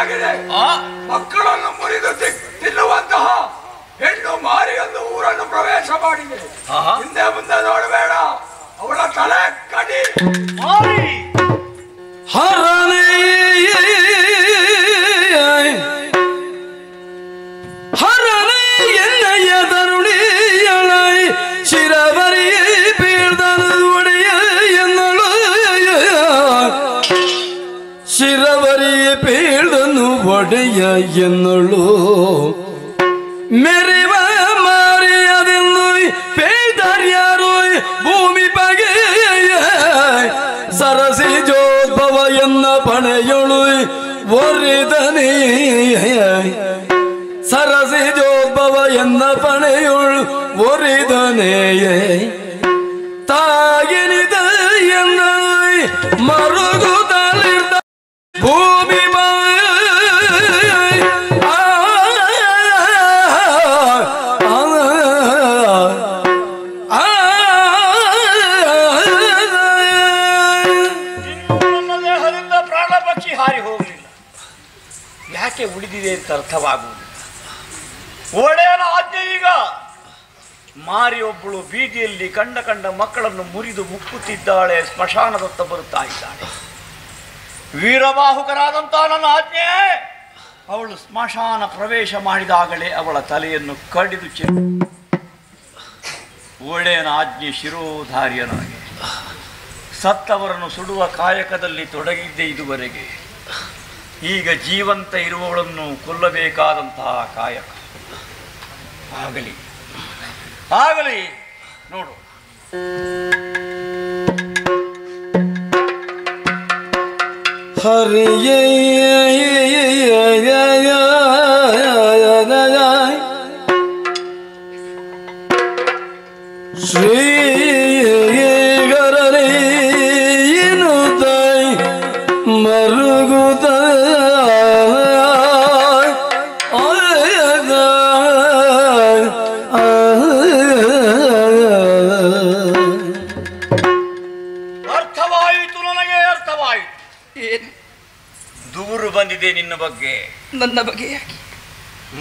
ಆಗಿದೆ. ಮಕ್ಕಳನ್ನು ಮುರಿದು ತಿನ್ನುವಂತಹ ಹೆಣ್ಣು ಮಾರಿಯೊಂದು ಊರನ್ನು ಪ್ರವೇಶ ಮಾಡಿದೆ. ಹಿಂದೆ ಮುಂದೆ ನೋಡಬೇಡ, ಅವಳ ತಲೆ ಕಡಿ. ಹರನೇ ಹರನೇ ಎನ್ನಯ್ಯ ತರುಣಿಯಳೈ ಶಿರವರಿ ಪೀಳ್ದನು ಒಡೆಯ ಎನ್ನಳು ಶಿರವರಿ ಪೀಳ್ದನು ಒಡೆಯ ಎನ್ನಳು ಮೆರೆವ ಮಾರಿಯದೆನ್ನು ಪೇದಾರ್ಯಾರು ಭೂಮಿ ಬಗೆ ಸರಸಿ ಜೋದ್ಭವ ಎನ್ನ ಪಣೆಯೊಳು ಒರಿದನೇ ಸರಸಿ ಜೋದ್ಭವ ಎನ್ನ ಪಣೆಯೊಳು ಒರಿದನೇ ತಾಗಿನಿದ ಎನ್ನ ಮರುಗುತ್ತಲಿರ್ದ ಭೂಮಿ ಹಾರಿ ಹೋಗಲಿಲ್ಲ. ಯಾಕೆ ಉಳಿದಿದೆ ಅಂತ ಅರ್ಥವಾಗುವುದಿಲ್ಲ. ಒಡೆಯನ ಆಜ್ಞೆ ಈಗ ಮಾರಿಯೊಬ್ಬಳು ಬೀದಿಯಲ್ಲಿ ಕಂಡ ಮಕ್ಕಳನ್ನು ಮುರಿದು ಮುಕ್ಕುತ್ತಿದ್ದಾಳೆ, ಸ್ಮಶಾನದತ್ತ ಬರುತ್ತಾ ಇದ್ದಾಳೆ. ವೀರಬಾಹುಕರಾದಂಥ ನನ್ನ ಆಜ್ಞೆ, ಅವಳು ಸ್ಮಶಾನ ಪ್ರವೇಶ ಮಾಡಿದಾಗಲೇ ಅವಳ ತಲೆಯನ್ನು ಕಡಿದು ಒಡೆಯನ ಆಜ್ಞೆ ಶಿರೋಧಾರ್ಯನಾಗಿ ಸತ್ತವರನ್ನು ಸುಡುವ ಕಾಯಕದಲ್ಲಿ ತೊಡಗಿದ್ದೆ ಇದುವರೆಗೆ. ಈಗ ಜೀವಂತ ಇರುವವಳನ್ನು ಕೊಲ್ಲಬೇಕಾದಂತಹ ಕಾಯಕ ಆಗಲಿ ಆಗಲಿ. ನೋಡು, ಹರಿಯ ಶ್ರೀ ಮರುಗುದ ಅರ್ಥವಾಯಿತು, ನನಗೆ ಅರ್ಥವಾಯಿತು. ಏನು ದೂರು ಬಂದಿದೆ ನಿನ್ನ ಬಗ್ಗೆ. ನನ್ನ ಬಗ್ಗೆ ಯಾಕೆ?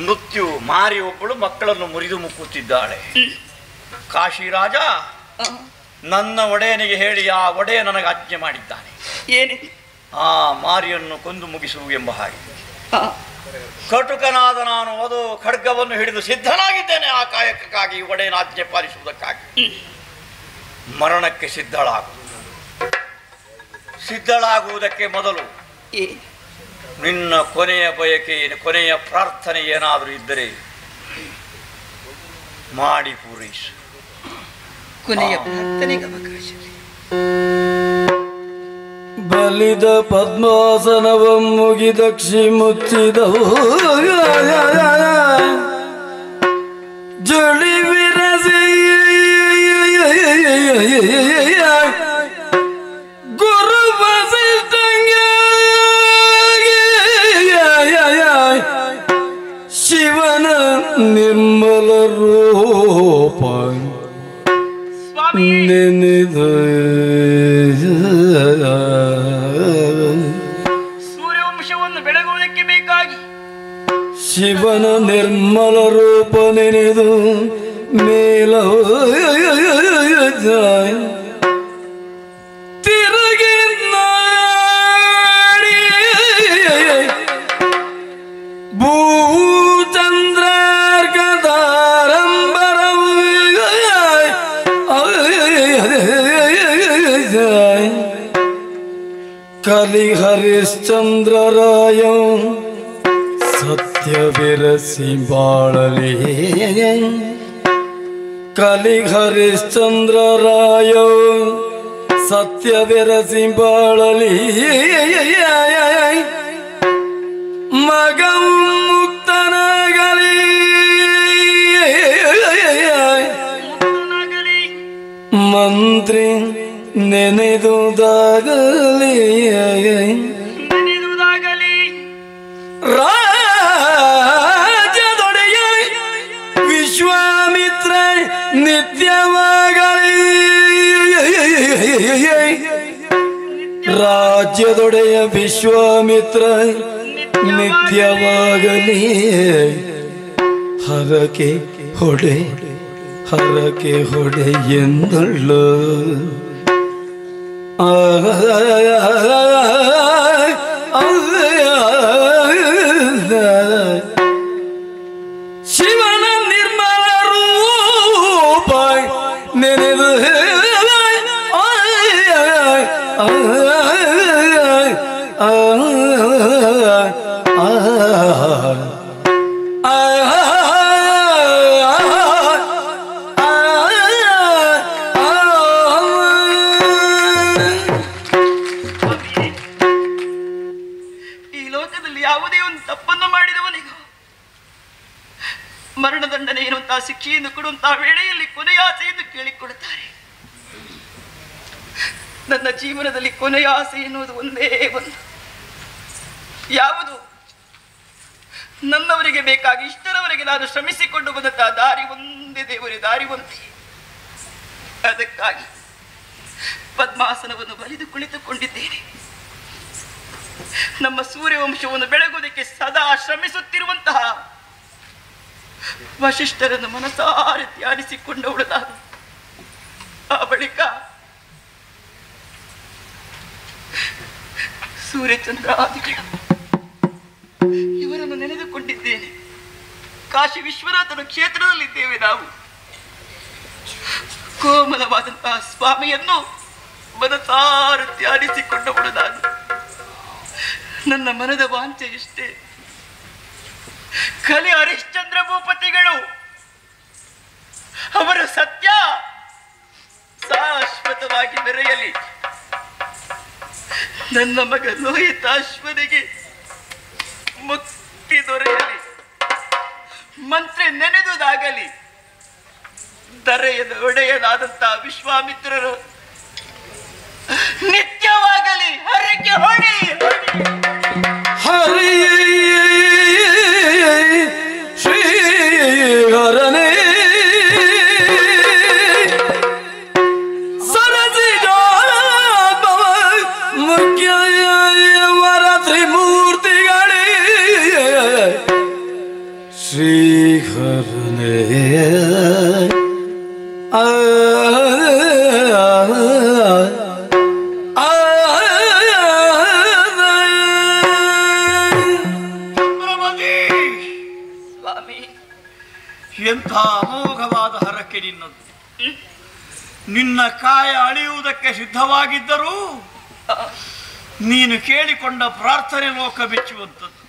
ಮೃತ್ಯು ಮಾರಿಯೊಬ್ಬಳು ಮಕ್ಕಳನ್ನು ಮುರಿದು ಮುಕ್ಕುತ್ತಿದ್ದಾಳೆ. ಕಾಶಿರಾಜ ನನ್ನ ಒಡೆಯನಿಗೆ ಹೇಳಿ ಆ ಒಡೆಯ ನನಗೆ ಆಜ್ಞೆ ಮಾಡಿದ್ದಾನೆ. ಏನೇ? ಆ ಮಾರಿಯನ್ನು ಕೊಂದು ಮುಗಿಸುವು ಎಂಬ ಹಾಗೆ. ಕಟುಕನಾದ ನಾನು ಅದು ಖಡ್ಗವನ್ನು ಹಿಡಿದು ಸಿದ್ಧನಾಗಿದ್ದೇನೆ ಆ ಕಾಯಕಕ್ಕಾಗಿ, ಒಡೆಯನ ಆಜ್ಞೆ ಪಾಲಿಸುವುದಕ್ಕಾಗಿ. ಮರಣಕ್ಕೆ ಸಿದ್ಧಳಾಗುವುದಕ್ಕೆ ಮೊದಲು ನಿನ್ನ ಕೊನೆಯ ಬಯಕೆ, ಕೊನೆಯ ಪ್ರಾರ್ಥನೆ ಏನಾದರೂ ಇದ್ದರೆ ಮಾಡಿ ಪೂರೈಸು. ಕೊನೆಯ ಪ್ರಾರ್ಥನೆಗೆ ಅವಕಾಶ. ಬಲಿದ ಪದ್ಮಾಸನವ ಮುಗಿದಕ್ಷಿ ಮುಚ್ಚಿದವು ಜಳಿ ವಿರಸಿ ಗುರು ವಸಿಷ್ಠಂಗ ಶಿವನ ನಿರ್ಮಲ ರೂಪ ನೆನೆದ ಸೂರ್ಯವಂಶವನ್ನು ಬೆಳಗುವುದಕ್ಕೆ ಬೇಕಾಗಿ ಶಿವನ ನಿರ್ಮಲ ರೂಪ ನೆನೆದು ಮೇಲ ತಿರುಗಿ ನಾಡಿ ಭೂಚಂದ್ರಾರ್ಕದಾರಂಬರವು ಕಲಿ ಹರಿಶ್ಚಂದ್ರರಾಯ ಸತ್ಯವಿರಸಿ ಬಾಳಲಿ ಕಲಿ ಹರಿಶ್ಚಂದ್ರರಾಯ ಸತ್ಯವಿರಸಿ ಬಾಳಲಿ ಮಗ ಮುಕ್ತನಾಗಲಿ ಮಂತ್ರಿ ನೆನೆದುದಾಗಲಿ ರಾಜ್ಯದೊಡೆಯ ವಿಶ್ವಾಮಿತ್ರ ನಿತ್ಯವಾಗಲಿ ರಾಜ್ಯದೊಡೆಯ ವಿಶ್ವಾಮಿತ್ರ ನಿತ್ಯವಾಗಲಿ ಹರಕೆ ಹೊಡೆ ಎಂದಳು ಶಿವನ ನಿರ್ಮಲ ರೂಪ ನೆನೆದು ಮರಣದಂಡನೆ ಎನ್ನುವಂತಹ ಶಿಕ್ಷೆಯನ್ನು ಕೊಡುವಂತಹ ವೇಳೆಯಲ್ಲಿ ಕೊನೆಯ ಆಸೆಯನ್ನು ಕೇಳಿಕೊಡುತ್ತಾರೆ. ನನ್ನ ಜೀವನದಲ್ಲಿ ಕೊನೆಯ ಆಸೆ ಎನ್ನುವುದು ಒಂದೇ ಒಂದು. ಯಾವುದು? ನನ್ನವರಿಗೆ ಬೇಕಾಗಿ ಇಷ್ಟರವರೆಗೆ ನಾನು ಶ್ರಮಿಸಿಕೊಂಡು ಬಂದಂತಹ ದಾರಿ ಒಂದೇ ದೇವರೇ, ದಾರಿ ಒಂದೇ. ಅದಕ್ಕಾಗಿ ಪದ್ಮಾಸನವನ್ನು ಬಲಿದು ಕುಳಿತುಕೊಂಡಿದ್ದೇನೆ. ನಮ್ಮ ಸೂರ್ಯವಂಶವನ್ನು ಬೆಳಗುವುದಕ್ಕೆ ಸದಾ ಶ್ರಮಿಸುತ್ತಿರುವಂತಹ ವಶಿಷ್ಠರನ್ನು ಮನಸಾರೆ ಧ್ಯಾನಿಸಿಕೊಂಡವಳು ನಾನು. ಆ ಬಳಿಕ ಸೂರ್ಯಚಂದ್ರಾದಿಗಳು ಇವರನ್ನು ನೆನೆದುಕೊಂಡಿದ್ದೇನೆ. ಕಾಶಿ ವಿಶ್ವನಾಥನ ಕ್ಷೇತ್ರದಲ್ಲಿದ್ದೇವೆ ನಾವು. ಕೋಮಲವಾದಂತಹ ಸ್ವಾಮಿಯನ್ನು ಮನಸಾರೆ ಧ್ಯಾನಿಸಿಕೊಂಡವಳು ನಾನು. ನನ್ನ ಮನದ ವಾಂಚೆ ಇಷ್ಟೇ, ಕಲಿ ಹರಿಶ್ಚಂದ್ರ ಭೂಪತಿಗಳು ಅವರ ಸತ್ಯ ಶಾಶ್ವತವಾಗಿ ಮೆರೆಯಲಿ. ನನ್ನ ಮಗ ಲೋಹಿತಾಶ್ವನಿಗೆ ಮುಕ್ತಿ ದೊರೆಯಲಿ. ಮಂತ್ರಿ ನೆನೆದುದಾಗಲಿ. ದರೆಯದ ಒಡೆಯನಾದಂತಹ ವಿಶ್ವಾಮಿತ್ರರು ನಿತ್ಯವಾಗಲಿ. ಹರಕೆ ಹೊಡಿ ಹರಿ ಶ್ರೀಹರನೇ ಸರಸಿಜಾತ್ಮವ ಮುಖ್ಯ ವರ ತ್ರಿಮೂರ್ತಿಗಳೇ ಶ್ರೀಹರನೇ ಎಂಥ ಅಮೋಘವಾದ ಹರಕೆ ನಿನ್ನದು. ನಿನ್ನ ಕಾಯ ಅಳಿಯುವುದಕ್ಕೆ ಸಿದ್ಧವಾಗಿದ್ದರೂ ನೀನು ಕೇಳಿಕೊಂಡ ಪ್ರಾರ್ಥನೆ ಲೋಕ ಮೆಚ್ಚುವಂಥದ್ದು.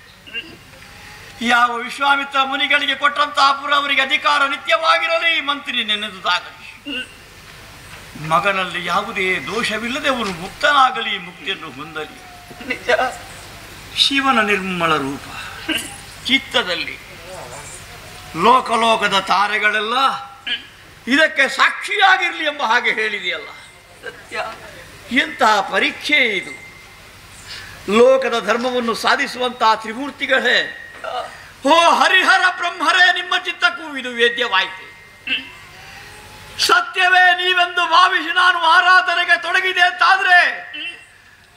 ಯಾವ ವಿಶ್ವಾಮಿತ್ರ ಮುನಿಗಳಿಗೆ ಕೊಟ್ಟಂತಹ ಪುರ ಅವರಿಗೆ ಅಧಿಕಾರ ನಿತ್ಯವಾಗಿರಲಿ. ಮಂತ್ರಿ ನೆನೆದುದಾಗಲಿ. ಮಗನಲ್ಲಿ ಯಾವುದೇ ದೋಷವಿಲ್ಲದೆ ಅವನು ಮುಕ್ತನಾಗಲಿ, ಮುಕ್ತಿಯನ್ನು ಹೊಂದಲಿ. ಶಿವನ ನಿರ್ಮಲ ರೂಪ ಚಿತ್ತದಲ್ಲಿ ಲೋಕಲೋಕದ ತಾರೆಗಳೆಲ್ಲ ಇದಕ್ಕೆ ಸಾಕ್ಷಿಯಾಗಿರಲಿ ಎಂಬ ಹಾಗೆ ಹೇಳಿದೆಯಲ್ಲ. ಸತ್ಯ. ಎಂತಹ ಪರೀಕ್ಷೆ ಇದು. ಲೋಕದ ಧರ್ಮವನ್ನು ಸಾಧಿಸುವಂತಹ ತ್ರಿಮೂರ್ತಿಗಳೇ, ಓ ಹರಿಹರ ಬ್ರಹ್ಮರೇ, ನಿಮ್ಮ ಚಿತ್ತಕ್ಕೂ ಇದು ವೇದ್ಯವಾಯಿತು. ಸತ್ಯವೇ ನೀವೆಂದು ಭಾವಿಸಿ ನಾನು ಆರಾಧನೆಗೆ ತೊಡಗಿದೆ ಅಂತಾದ್ರೆ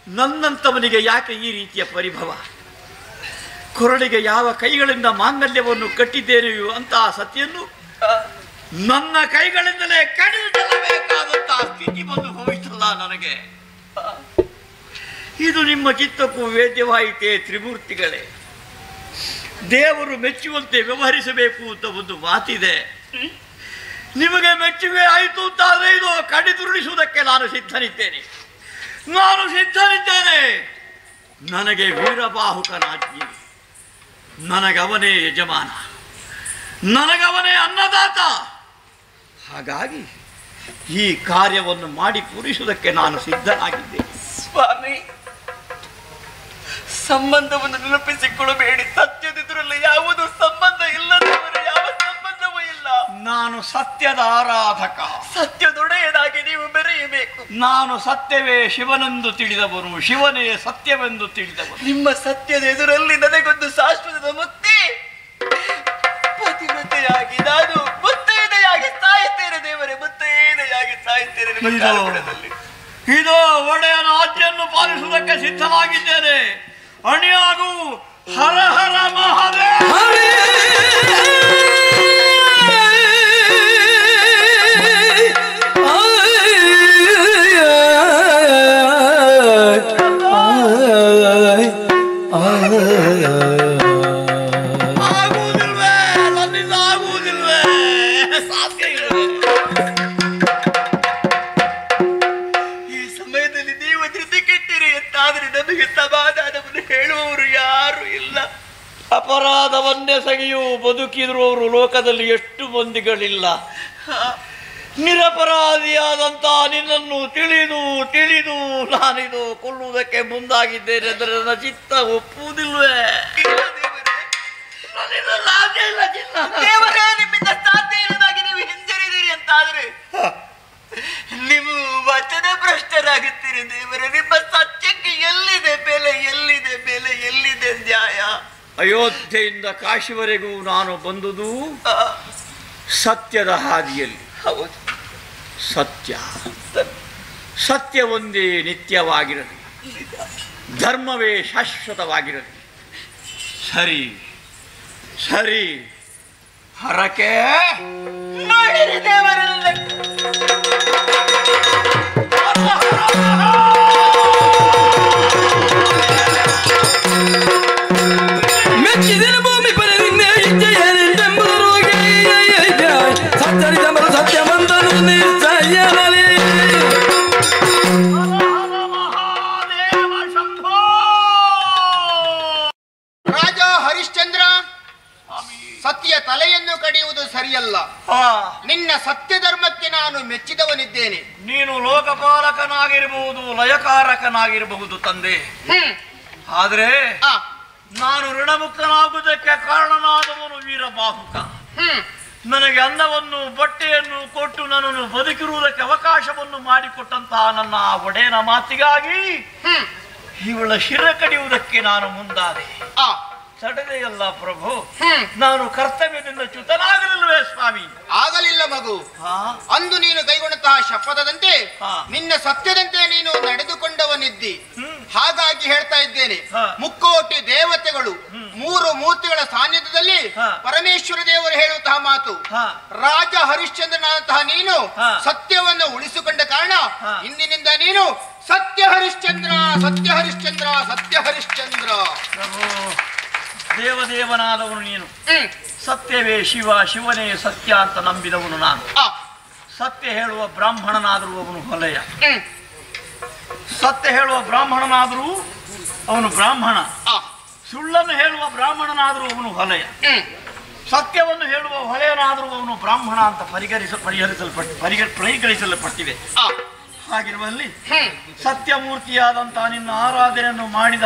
ನನ್ನಂತವನಿಗೆ ಯಾಕೆ ಈ ರೀತಿಯ ಪರಿಭವ? ಕೊರಳಿಗೆ ಯಾವ ಕೈಗಳಿಂದ ಮಾಂಗಲ್ಯವನ್ನು ಕಟ್ಟಿದ್ದೇನೆಯೋ ಅಂತಹ ಸತ್ಯನ್ನು ನನ್ನ ಕೈಗಳಿಂದಲೇ ಕಡಿದುಕೊಳ್ಳಬೇಕಾದಂತಹ ಸ್ಥಿತಿ ಬಂದು ಹೋಯಿತಲ್ಲ ನನಗೆ. ಇದು ನಿಮ್ಮ ಚಿತ್ತಕ್ಕೂ ವೇದ್ಯವಾಯಿತೇ ತ್ರಿಮೂರ್ತಿಗಳೇ? ದೇವರು ಮೆಚ್ಚುವಂತೆ ವ್ಯವಹರಿಸಬೇಕು ಅಂತ ಒಂದು ಮಾತಿದೆ. ನಿಮಗೆ ಮೆಚ್ಚುಗೆ ಆಯಿತು ಅಂತಾದ್ರೆ ಇದು ಕಡಿದುರುಳಿಸುವುದಕ್ಕೆ ನಾನು ಸಿದ್ಧನಿದ್ದೇನೆ. ನನಗೆ ವೀರಬಾಹುಕನಾಜ್ಞೆ, ನನಗವನೇ ಯಜಮಾನ, ನನಗವನೇ ಅನ್ನದಾತ. ಹಾಗಾಗಿ ಈ ಕಾರ್ಯವನ್ನು ಮಾಡಿ ಪೂರೈಸುವುದಕ್ಕೆ ನಾನು ಸಿದ್ಧನಾಗಿದ್ದೇನೆ. ಸ್ವಾಮಿ, ಸಂಬಂಧವನ್ನು ನೆನಪಿಸಿಕೊಳ್ಳಬೇಡಿ. ಸತ್ಯದಿದ್ರಲ್ಲಿ ಯಾವುದು ಸಂಬಂಧ ಇಲ್ಲದವರು ಯಾವ ಸಂಬಂಧವೂ ಇಲ್ಲ. ನಾನು ಸತ್ಯದ ಆರಾಧಕ. ಸತ್ಯದೊಡೆಯನಾಗಿ ನೀವು ಬೆರೆಯಬೇಕು. ನಾನು ಸತ್ಯವೇ ಶಿವನೆಂದು ತಿಳಿದವರು, ಶಿವನೇ ಸತ್ಯವೆಂದು ತಿಳಿದವರು. ನಿಮ್ಮ ಸತ್ಯದ ಎದುರಲ್ಲಿ ನನಗೊಂದು ಶಾಶ್ವತದ ಮುಕ್ತಿ. ಪತಿವ್ರತೆಯಾಗಿ ನಾನು ಮುತ್ತೈದೆಯಾಗಿ ಸಾಯುತ್ತೇನೆ ದೇವರೇ, ಮುತ್ತೈದೆಯಾಗಿ ಸಾಯುತ್ತೇನೆ ನಿಮ್ಮ ಕಾಲದಲ್ಲಿ. ಇದು ಒಡೆಯನ ಆಜ್ಞೆಯನ್ನು ಪಾಲಿಸುವುದಕ್ಕೆ ಸಿದ್ಧವಾಗಿದ್ದೇನೆ. ಅಣಿಯಾಗು. ಹರ ಹರ ಮಹಾದೇವ. ಆಗುವುದಿಲ್ವೇ? ನನ್ನಿಂದ ಆಗುವುದಿಲ್ವೇ? ಸಾಧ್ಯ ಇಲ್ಲ. ಈ ಸಮಯದಲ್ಲಿ ನೀವು ಧೃತಿ ಕೆಟ್ಟಿರಿ ಅಂತಾದ್ರೆ ನಮಗೆ ಸಮಾಧಾನವನ್ನು ಹೇಳುವವರು ಯಾರು ಇಲ್ಲ. ಅಪರಾಧವನ್ನೇ ಸಗಿಯು ಬದುಕಿದ್ರು ಅವರು ಲೋಕದಲ್ಲಿ ಎಷ್ಟು ಮಂದಿಗಳಿಲ್ಲ. ನಿರಪರಾಧಿಯಾದಂತ ನಿನ್ನನ್ನು ತಿಳಿದು ನಾನಿದು ಕೊಲ್ಲುವುದಕ್ಕೆ ಮುಂದಾಗಿದ್ದೇನೆ ಅಂದರೆ ನನ್ನ ಚಿತ್ತ ಒಪ್ಪುವುದಿಲ್ವೇ? ದೇವರೇ, ನಿಮ್ಮಿಂದ ಸಾಧ್ಯ ಇಲ್ಲದಾಗಿ ನೀವು ಹಿಂಜರಿದಿರಿ ಅಂತಾದ್ರೆ ನೀವು ವಚನ ಭ್ರಷ್ಟರಾಗುತ್ತೀರಿ. ದೇವರೇ, ನಿಮ್ಮ ಸತ್ಯಕ್ಕೆ ಎಲ್ಲಿದೆ ಬೆಲೆ? ಎಲ್ಲಿದೆ ಬೆಲೆ? ಎಲ್ಲಿದೆ ನ್ಯಾಯ? ಅಯೋಧ್ಯೆಯಿಂದ ಕಾಶಿವರೆಗೂ ನಾನು ಬಂದುದು ಸತ್ಯದ ಹಾದಿಯಲ್ಲಿ. ಹೌದು, ಸತ್ಯ ಒಂದೇ ನಿತ್ಯವಾಗಿರಲಿ, ಧರ್ಮವೇ ಶಾಶ್ವತವಾಗಿರಲಿ. ಸರಿ ಸರಿ, ಹರಕೆ ಮಾಡಿರಿ ದೇವರಲ್ಲ. ಮೆಚ್ಚಿದಿನ ಭೂಮಿ ಪರದಿಂದೆ ಇಚ್ಛೆಯನೆಂಬುದರು ಸಚ್ಚರಿತ ಸತ್ಯವಂತನು ನಿಶ್ಚಯನಲ್ಲಿ. ರಾಜ ಹರಿಶ್ಚಂದ್ರ, ಸತ್ಯ ತಲೆಯನ್ನು ಕಡಿಯುವುದು ಸರಿಯಲ್ಲ. ನಿನ್ನ ಸತ್ಯ ಧರ್ಮಕ್ಕೆ ನಾನು ಮೆಚ್ಚಿದವನಿದ್ದೇನೆ. ನೀನು ಲೋಕಪಾಲಕನಾಗಿರಬಹುದು, ಲಯಕಾರಕನಾಗಿರಬಹುದು ತಂದೆ. ಆದರೆ ನಾನು ಋಣಮುಕ್ತನಾಗುವುದಕ್ಕೆ ಕಾರಣನಾದವನು ವೀರಬಾಹುಕ. ನನಗೆ ಅನ್ನವನ್ನು ಬಟ್ಟೆಯನ್ನು ಕೊಟ್ಟು ನನ್ನನ್ನು ಬದುಕಿರುವುದಕ್ಕೆ ಅವಕಾಶವನ್ನು ಮಾಡಿಕೊಟ್ಟಂತಹ ನನ್ನ ಒಡೆಯನ ಮಾತಿಗಾಗಿ ಇವಳ ಶಿರ ಕಡಿಯುವುದಕ್ಕೆ ನಾನು ಮುಂದಾದೆ. ಸಡದೆಯಲ್ಲ ಪ್ರಭು, ನಾನು ಕರ್ತವ್ಯದಿಂದ ಚ್ಯುತನಾಗಲಿಲ್ಲವೇ ಸ್ವಾಮಿ? ಆಗಲಿಲ್ಲ ಮಗು. ಅಂದು ನೀನು ಕೈಗೊಂಡಂತಹ ಶಪಥದಂತೆ ನಿನ್ನ ಸತ್ಯದಂತೆ ನೀನು ನಡೆದುಕೊಂಡವನಿದ್ದಿ. ಹಾಗಾಗಿ ಹೇಳ್ತಾ ಇದ್ದೇನೆ, ಮುಕ್ಕೋಟಿ ದೇವತೆಗಳು 3 ಮೂರ್ತಿಗಳ ಸಾನ್ನಿಧ್ಯದಲ್ಲಿ ಪರಮೇಶ್ವರ ದೇವರು ಹೇಳುವಂತಹ ಮಾತು, ರಾಜ ಹರಿಶ್ಚಂದ್ರನಾದಂತಹ ನೀನು ಸತ್ಯವನ್ನು ಉಳಿಸಿಕೊಂಡ ಕಾರಣ ಇಂದಿನಿಂದ ನೀನು ಸತ್ಯ ಹರಿಶ್ಚಂದ್ರ, ಸತ್ಯ ಹರಿಶ್ಚಂದ್ರ, ಸತ್ಯ ಹರಿಶ್ಚಂದ್ರ. ದೇವದೇವನಾದವನು ನೀನು, ಸತ್ಯವೇ ಶಿವ, ಶಿವನೇ ಸತ್ಯ ಅಂತ ನಂಬಿದವನು ನಾನು. ಸತ್ಯ ಹೇಳುವ ಬ್ರಾಹ್ಮಣನಾದರೂ ಅವನು ಹೊಲೆಯ, ಸತ್ಯ ಹೇಳುವ ಬ್ರಾಹ್ಮಣನಾದರೂ ಅವನು ಬ್ರಾಹ್ಮಣ, ಸುಳ್ಳನ್ನು ಹೇಳುವ ಬ್ರಾಹ್ಮಣನಾದರೂ ಅವನು ಹೊಲೆಯ, ಸತ್ಯವನ್ನು ಹೇಳುವ ಹೊಲೆಯನಾದರೂ ಅವನು ಬ್ರಾಹ್ಮಣ ಅಂತ ಪರಿಗಣಿಸಲ್ಪಟ್ಟಿದೆ. ಹಾಗಿರುವಲ್ಲಿ ಸತ್ಯಮೂರ್ತಿಯಾದಂತಹ ನಿನ್ನ ಆರಾಧನೆಯನ್ನು ಮಾಡಿದ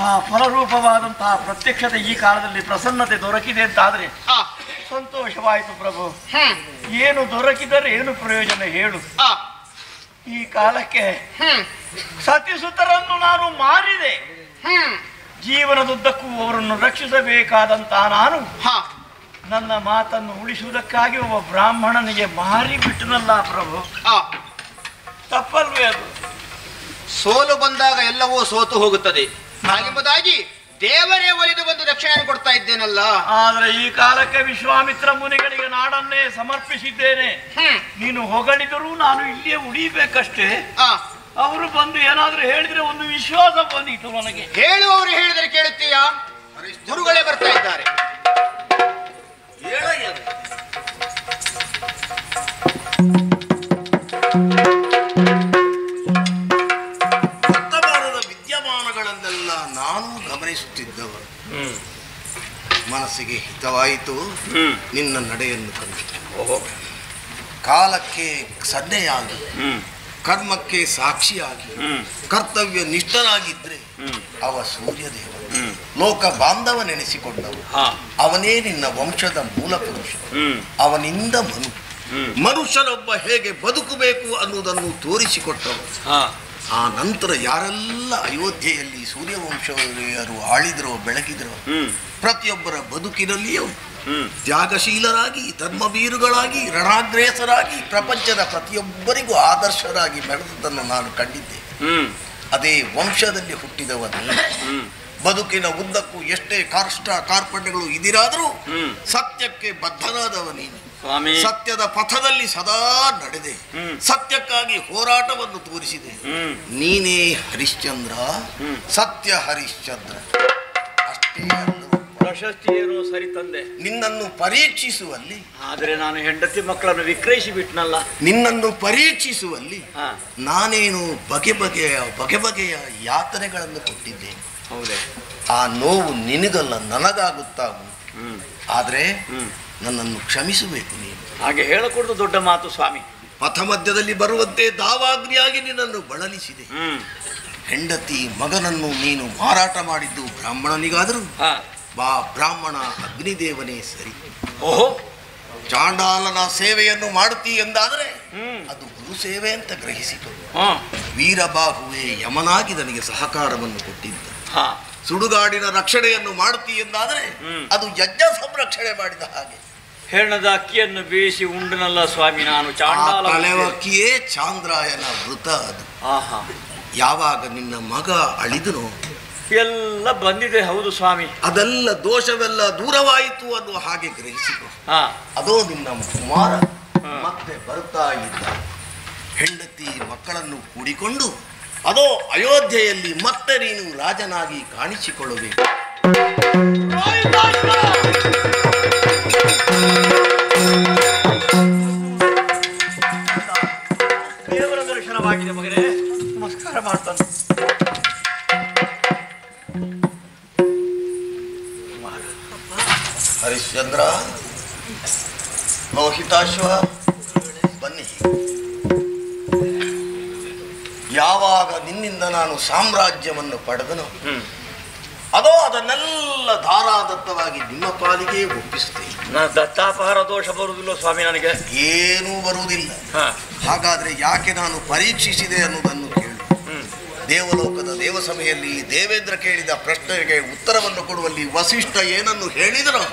ಆ ಫಲರೂಪವಾದಂತಹ ಪ್ರತ್ಯಕ್ಷತೆ ಈ ಕಾಲದಲ್ಲಿ ಪ್ರಸನ್ನತೆ ದೊರಕಿದೆ ಅಂತಾದ್ರೆ ಸಂತೋಷವಾಯಿತು ಪ್ರಭು. ಏನು ದೊರಕಿದರೆ ಏನು ಪ್ರಯೋಜನ ಹೇಳು? ಈ ಕಾಲಕ್ಕೆ ಸತಿಸುತರನ್ನು ನಾನು ಮಾರಿದೆ. ಜೀವನದುದ್ದಕ್ಕೂ ಅವರನ್ನು ರಕ್ಷಿಸಬೇಕಾದಂತಹ ನಾನು ನನ್ನ ಮಾತನ್ನು ಉಳಿಸುವುದಕ್ಕಾಗಿ ಒಬ್ಬ ಬ್ರಾಹ್ಮಣನಿಗೆ ಮಾರಿ ಬಿಟ್ಟನಲ್ಲ ಪ್ರಭು. ತಪ್ಪಲ್ವೇ ಅದು? ಸೋಲು ಬಂದಾಗ ಎಲ್ಲವೂ ಸೋತು ಹೋಗುತ್ತದೆ. ಹಾಗೆಂಬುದಾಗಿ ದೇವರೇ ಒಲಿದು ಬಂದು ರಕ್ಷಣೆ ಕೊಡ್ತಾ ಇದ್ದೇನಲ್ಲ. ಆದ್ರೆ ಈ ಕಾಲಕ್ಕೆ ವಿಶ್ವಾಮಿತ್ರ ಮುನಿಗಳಿಗೆ ನಾಡನ್ನೇ ಸಮರ್ಪಿಸಿದ್ದೇನೆ. ನೀನು ಹೊಗಳಿದರೂ ನಾನು ಇಲ್ಲಿಯೇ ಉಳಿಬೇಕಷ್ಟೇ. ಅವರು ಬಂದು ಏನಾದ್ರೂ ಹೇಳಿದ್ರೆ ಒಂದು ವಿಶ್ವಾಸ ಬಂದಿತ್ತು ನನಗೆ. ಹೇಳುವವರು ಹೇಳಿದರೆ ಕೇಳುತ್ತೀಯಾ? ಗುರುಗಳೇ ಬರ್ತಾ ಇದ್ದಾರೆ. ವರ್ತಮಾನದ ವಿದ್ಯಮಾನಗಳನ್ನೆಲ್ಲ ನಾನು ಗಮನಿಸುತ್ತಿದ್ದವರು. ಮನಸ್ಸಿಗೆ ಹಿತವಾಯಿತು ನಿನ್ನ ನಡೆಯನ್ನು ಕಂಡು. ಕಾಲಕ್ಕೆ ಸನ್ನೆಯಾಗಿ, ಕರ್ಮಕ್ಕೆ ಸಾಕ್ಷಿಯಾಗಿ, ಕರ್ತವ್ಯ ನಿಷ್ಠನಾಗಿದ್ರೆ ಅವ ಸೂರ್ಯದೇವ, ಲೋಕ ಬಾಂಧವನೆನಿಸಿಕೊಂಡವು. ಅವನೇ ನಿನ್ನ ವಂಶದ ಮೂಲ ಪುರುಷ. ಅವನಿಂದ ಮನುಷ್ಯನೊಬ್ಬ ಹೇಗೆ ಬದುಕಬೇಕು ಅನ್ನುವುದನ್ನು ತೋರಿಸಿಕೊಟ್ಟವು. ಆ ನಂತರ ಯಾರೆಲ್ಲ ಅಯೋಧ್ಯೆಯಲ್ಲಿ ಸೂರ್ಯವಂಶೀಯರು ಆಳಿದರೋ ಬೆಳಗಿದರೋ ಪ್ರತಿಯೊಬ್ಬರ ಬದುಕಿನಲ್ಲಿಯೂ ತ್ಯಾಗಶೀಲರಾಗಿ, ಧರ್ಮವೀರುಗಳಾಗಿ, ರಣಾಗ್ರೇಸರಾಗಿ ಪ್ರಪಂಚದ ಪ್ರತಿಯೊಬ್ಬರಿಗೂ ಆದರ್ಶರಾಗಿ ಬೆಳೆದದ್ದನ್ನು ನಾನು ಕಂಡಿದ್ದೆ. ಅದೇ ವಂಶದಲ್ಲಿ ಹುಟ್ಟಿದವನು. ಬದುಕಿನ ಉದ್ದಕ್ಕೂ ಎಷ್ಟೇ ಕಾರ್ಪಣ್ಯಗಳು ಇದಿರಾದರೂ ಸತ್ಯಕ್ಕೆ ಬದ್ಧನಾದವ ನೀನು. ಸತ್ಯದ ಪಥದಲ್ಲಿ ಸದಾ ನಡೆದೆ, ಸತ್ಯಕ್ಕಾಗಿ ಹೋರಾಟವನ್ನು ತೋರಿಸಿದೆ. ನೀನೇ ಹರಿಶ್ಚಂದ್ರ, ಸತ್ಯ ಹರಿಶ್ಚಂದ್ರ. ಅಷ್ಟೇ ಪ್ರಶಸ್ತಿಯೇನೋ ಸರಿ ತಂದೆ. ನಿನ್ನನ್ನು ಪರೀಕ್ಷಿಸುವಲ್ಲಿ, ಆದರೆ ನಾನು ಹೆಂಡತಿ ಮಕ್ಕಳನ್ನು ವಿಕ್ರಯಿಸಿ ಬಿಟ್ನಲ್ಲ. ನಿನ್ನನ್ನು ಪರೀಕ್ಷಿಸುವಲ್ಲಿ ನಾನೇನು ಬಗೆ ಬಗೆಯ ಯಾತನೆಗಳನ್ನು ಕೊಟ್ಟಿದ್ದೇನೆ. ಹೌದೇ? ಆ ನೋವು ನಿನಗಲ್ಲ, ನನಗಾಗುತ್ತಾ ಉಂಟು. ಆದರೆ ನನ್ನನ್ನು ಕ್ಷಮಿಸಬೇಕು ನೀನು. ಹಾಗೆ ಹೇಳಕೊಡುದು ದೊಡ್ಡ ಮಾತು ಸ್ವಾಮಿ. ಪಥ ಮಧ್ಯದಲ್ಲಿ ಬರುವಂತೆ ದಾವಾಗ್ನಿಯಾಗಿ ನಿನ್ನನ್ನು ಬಳಲಿಸಿದೆ. ಹೆಂಡತಿ ಮಗನನ್ನು ನೀನು ಮಾರಾಟ ಮಾಡಿದ್ದು ಬ್ರಾಹ್ಮಣನಿಗಾದರೂ ಬಾ ಬ್ರಾಹ್ಮಣ ಅಗ್ನಿದೇವನೇ ಸರಿ. ಓಹೋ, ಚಾಂಡಾಲನ ಸೇವೆಯನ್ನು ಮಾಡುತ್ತೀ ಎಂದಾದರೆ ಅದು ಗುರು ಸೇವೆ ಅಂತ ಗ್ರಹಿಸಿತು. ವೀರಬಾಹುವೆ ಯಮನಾಗಿ ನನಗೆ ಸಹಕಾರವನ್ನು ಕೊಟ್ಟಿದ್ದ. ಸುಡುಗಾಡಿನ ರಕ್ಷಣೆಯನ್ನು ಮಾಡುತ್ತೀ ಎಂದಾದರೆ ಅದು ಯಜ್ಞ ಸಂರಕ್ಷಣೆ ಮಾಡಿದ ಹಾಗೆ. ಹೆಣ್ಣದ ಅಕ್ಕಿಯನ್ನು ಬೇಯಿಸಿ ಉಂಡನಲ್ಲ ಸ್ವಾಮಿ ನಾನು. ಚಾಂಡಾಲ ಅಕ್ಕಿಯೇ ಚಾಂದ್ರಾಯನ ವೃತ. ಅದು ಯಾವಾಗ ನಿನ್ನ ಮಗ ಅಳಿದನೋ ಎಲ್ಲ ಬಂದಿದೆ. ಹೌದು ಸ್ವಾಮಿ, ಅದೆಲ್ಲ ದೋಷವೆಲ್ಲ ದೂರವಾಯಿತು ಅನ್ನುವ ಹಾಗೆ ಗ್ರಹಿಸಿತು. ಅದೋ ನಿನ್ನ ಕುಮಾರ ಮತ್ತೆ ಬರುತ್ತಾ ಇದ್ದ. ಹೆಂಡತಿ ಮಕ್ಕಳನ್ನು ಕೂಡಿಕೊಂಡು ಅದೋ ಅಯೋಧ್ಯೆಯಲ್ಲಿ ಮತ್ತೆ ನೀನು ರಾಜನಾಗಿ ಕಾಣಿಸಿಕೊಳ್ಳಬೇಕು. ದೇವರ ದರ್ಶನವಾಗಿದೆ ಮಗನೇ, ನಮಸ್ಕಾರ ಮಾಡ್ತಾನೆ. ಹರಿಶ್ಚಂದ್ರ, ಲೋಹಿತಾಶ್ವ, ಬನ್ನಿ. ಯಾವಾಗ ನಿನ್ನಿಂದ ನಾನು ಸಾಮ್ರಾಜ್ಯವನ್ನು ಪಡೆದನು ಅದೋ ಅದನ್ನೆಲ್ಲ ಧಾರಾದತ್ತವಾಗಿ ನಿಮ್ಮ ಪಾಲಿಗೆ ಒಪ್ಪಿಸುತ್ತೇನೆ. ದತ್ತಾಪಹಾರ ದೋಷ ಬರುವುದಿಲ್ಲ ಸ್ವಾಮಿ ನನಗೆ? ಏನೂ ಬರುವುದಿಲ್ಲ. ಹಾಗಾದ್ರೆ ಯಾಕೆ ನಾನು ಪರೀಕ್ಷಿಸಿದೆ ಅನ್ನೋದನ್ನು ಕೇಳು. ದೇವಲೋಕದ ದೇವಸಭೆಯಲ್ಲಿ ದೇವೇಂದ್ರ ಕೇಳಿದ ಪ್ರಶ್ನೆಗೆ ಉತ್ತರವನ್ನು ಕೊಡುವಲ್ಲಿ ವಸಿಷ್ಠ ಏನನ್ನು ಹೇಳಿದರೋ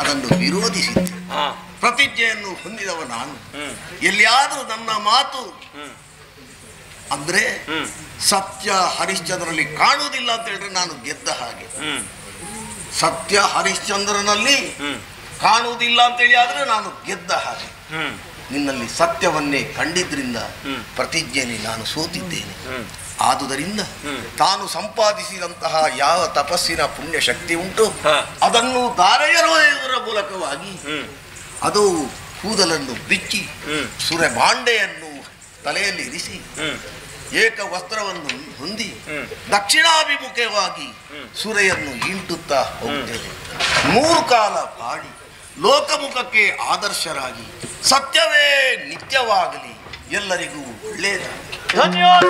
ಅದನ್ನು ವಿರೋಧಿಸಿದ್ದೆ. ಪ್ರತಿಜ್ಞೆಯನ್ನು ಹೊಂದಿದವ ನಾನು. ಎಲ್ಲಿಯಾದರೂ ನನ್ನ ಮಾತು ಅಂದ್ರೆ ಸತ್ಯ ಹರಿಶ್ಚಂದ್ರನಲ್ಲಿ ಕಾಣುವುದಿಲ್ಲ ಅಂತ ಹೇಳಿದ್ರೆ ನಾನು ಗೆದ್ದ ಹಾಗೆ. ಸತ್ಯ ಹರಿಶ್ಚಂದ್ರನಲ್ಲಿ ಕಾಣುವುದಿಲ್ಲ ಅಂತೇಳಿ ಆದ್ರೆ ನಾನು ಗೆದ್ದ ಹಾಗೆ. ನಿನ್ನಲ್ಲಿ ಸತ್ಯವನ್ನೇ ಕಂಡಿದ್ರಿಂದ ಪ್ರತಿಜ್ಞೆಯಲ್ಲಿ ನಾನು ಸೋತಿದ್ದೇನೆ. ಆದುದರಿಂದ ತಾನು ಸಂಪಾದಿಸಿದಂತಹ ಯಾವ ತಪಸ್ಸಿನ ಪುಣ್ಯ ಶಕ್ತಿ ಉಂಟು ಅದನ್ನು ಧಾರೆಯರುವುದರ ಮೂಲಕವಾಗಿ ಅದು ಕೂದಲನ್ನು ಬಿಚ್ಚಿ ಸುರೆ ಬಾಂಡೆಯನ್ನು ತಲೆಯಲ್ಲಿ ಇರಿಸಿ ಏಕ ವಸ್ತ್ರವನ್ನು ಹೊಂದಿ ದಕ್ಷಿಣಾಭಿಮುಖವಾಗಿ ಸುರೆಯನ್ನು ಇಂಟುತ್ತಾ ಹೋಗುತ್ತೇನೆ. 3 ಕಾಲ ಬಾಡಿ ಲೋಕಮುಖಕ್ಕೆ ಆದರ್ಶರಾಗಿ ಸತ್ಯವೇ ನಿತ್ಯವಾಗಲಿ, ಎಲ್ಲರಿಗೂ ಒಳ್ಳೆಯದಾಗಲಿ. ಧನ್ಯವಾದ.